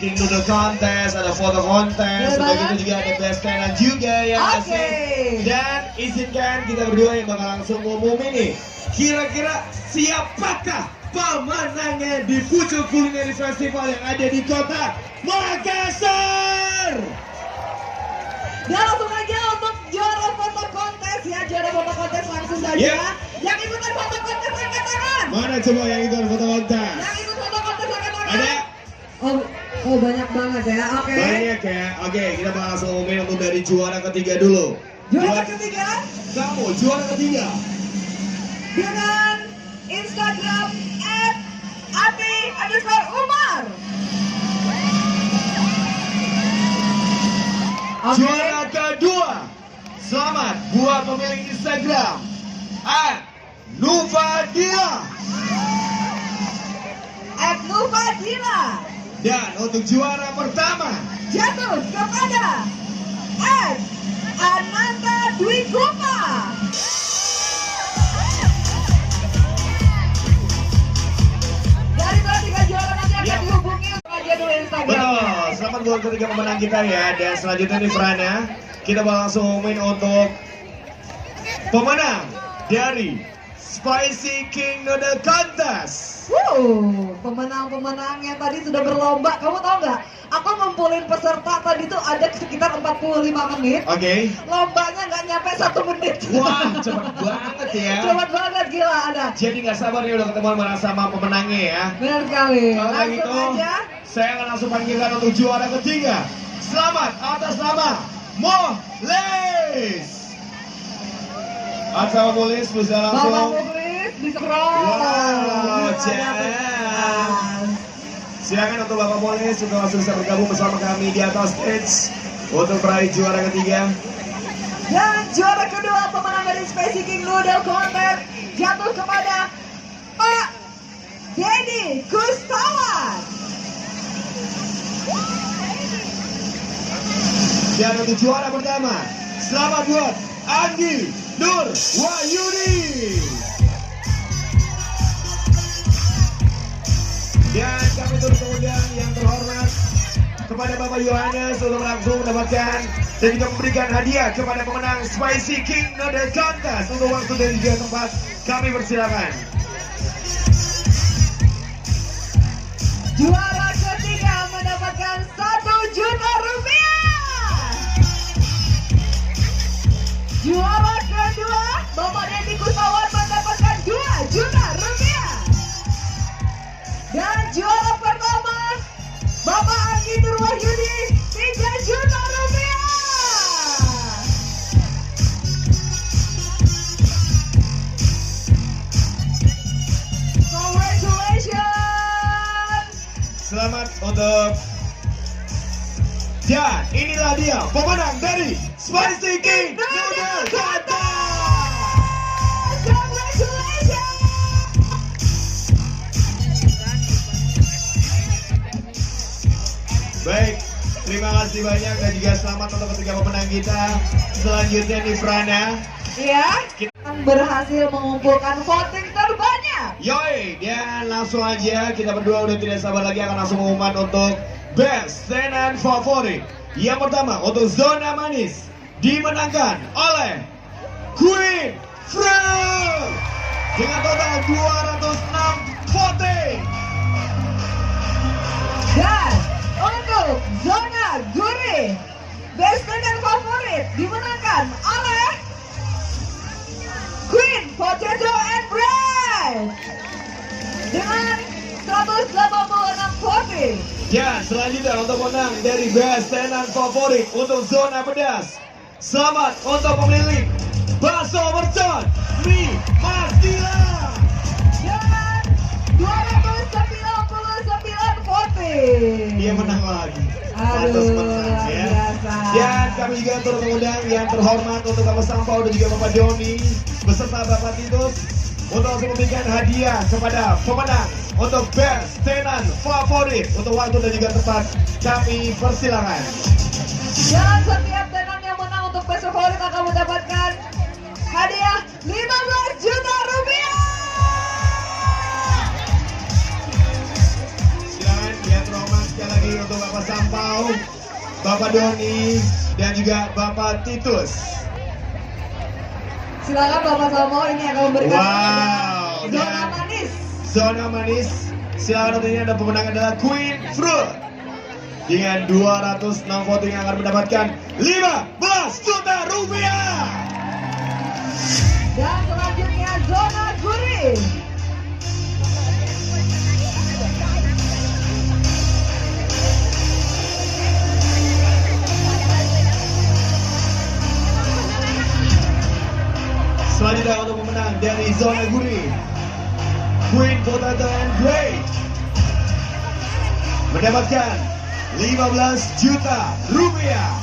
King Noodle Contest, ada foto kontes, udah gitu juga ada best tenan juga ya. Dan izinkan kita berdua yang bakal langsung ngumumin nih. Kira-kira siapakah pemenangnya di Pucuk Culinary Festival yang ada di kota Makassar? Dan langsung aja untuk juara foto kontes ya, juara foto kontes langsung saja. Yang ikutan foto kontes angkat tangan. Mana coba yang ikutan foto kontes? Yang ikut foto kontes angkat tangan. Ada? Oh banyak banget ya, oke. Banyak ya, oke kita bakal langsung ngumumin untuk dari juara ketiga dulu. Juara ketiga? Kamu juara ketiga. Dengan Instagram @ati_umar. Juara kedua, selamat buat pemilik Instagram @nuvadila. @nuvadila. Dan untuk juara pertama jatuh kepada @ananda dwi guma. Dari tiga juara nanti akan dihubungi aja dulu Instagram. betul, selamat buat ketiga pemenang kita ya. Dan selanjutnya nih Frana, kita bakal langsung ngumumin untuk pemenang dari Spicy King Noodle Contest. Pemenang-pemenang yang tadi sudah berlomba, kamu tahu nggak? Aku ngumpulin peserta tadi tuh ada sekitar 45 menit. Oke. Lombanya nggak nyampe 1 menit. Wah, cepet banget ya. Cepet banget, gila ada. Jadi nggak sabar nih udah ketemu sama pemenangnya ya. Benar sekali. Kalau Langsung gitu, aja. saya akan langsung panggilkan untuk juara ketiga. Selamat atas nama Moles. Atas nama Moles bisa Bapak langsung. Muklis di scroll. Wow, silakan untuk Bapak Moles untuk langsung bisa bergabung bersama kami di atas stage untuk meraih juara ketiga. Dan juara kedua pemenang dari Spicy King Noodle Contest jatuh kepada Pak Dedi Gustawan. Dan untuk juara pertama, selamat buat Anggi Nur Wahyudi. Dan kami turut mengundang yang terhormat kepada Bapak Yohanes untuk langsung mendapatkan dan juga memberikan hadiah kepada pemenang Spicy King Noodle Contest. Untuk waktu dan juga tempat kami persilakan. Juara ketiga mendapatkan 1 juta rupiah. Juara kedua Bapak Dedi Gustawan mendapatkan 2 juta rupiah. Dan juara pertama Bapak Anggi Nur Wahyudi 3 juta rupiah. Congratulations. Selamat untuk. Dan inilah dia pemenang dari Spicy King Noodle Contest. Congratulations. Baik, terima kasih banyak dan juga selamat untuk ketiga pemenang kita. Selanjutnya nih Frana. Iya, kita berhasil mengumpulkan voting terbanyak. Yoi, dan langsung aja kita berdua udah tidak sabar lagi akan langsung mengumumkan untuk Best Tenan Favorit. Yang pertama untuk Zona Manis dimenangkan oleh Queen Frank dengan total 206 voting. Dan untuk Zona Gurih, Best Tenan Favorit dimenangkan oleh Queen Potato and Bread dengan 186 voting. Ya, selanjutnya untuk menang dari Best Tenan Favorit untuk Zona Pedas. Selamat untuk pemilik Bakso Mercon Mi Mastila. Dan 299 voting. Dia menang lagi. Aduh, menang ya. biasa. Dan kami juga turut mengundang yang terhormat untuk Bapak Sampau dan juga Bapak Doni beserta Bapak Titus untuk langsung memberikan hadiah kepada pemenang untuk Best Tenan Favorit. Untuk waktu dan juga tempat kami persilakan. Dan setiap tenan yang menang untuk Best Favorit akan mendapatkan hadiah 15 juta rupiah. Silakan ya, terhormat sekali lagi untuk untuk Bapak Sampau, Bapak Doni, dan juga Bapak Titus. Silakan Bapak Sampau ini akan memberikan Wow, zona manis. Zona manis. Silakan untuk ini ada pemenang adalah Queen Fruit dengan 206 voting yang akan mendapatkan 15 juta rupiah. Dan selanjutnya zona gurih. Selanjutnya untuk pemenang dari zona gurih, Queen Potato and Grape mendapatkan 15 juta rupiah.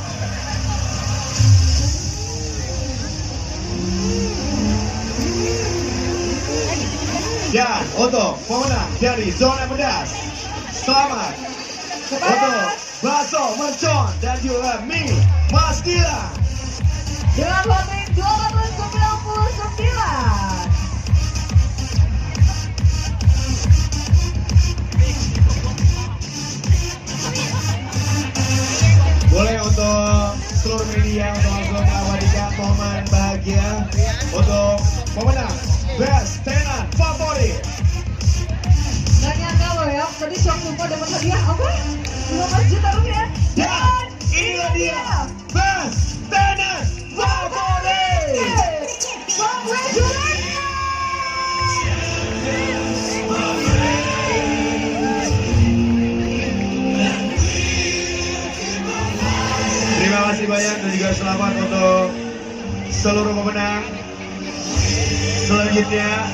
Dan untuk pemenang dari zona pedas, selamat untuk bakso mercon dan juga mie Mas Dila. Dengan voting 299. Boleh untuk seluruh media untuk langsung mengabadikan momen bahagia untuk pemenang Best Tenant Favorit. Nggak nyangka loh ya, tadi shock lupa dapat hadiah apa? 15 juta rupiah. Dan inilah dia Best Tenant Favorit. Congratulations! Terima kasih banyak dan juga selamat untuk seluruh pemenang. Selanjutnya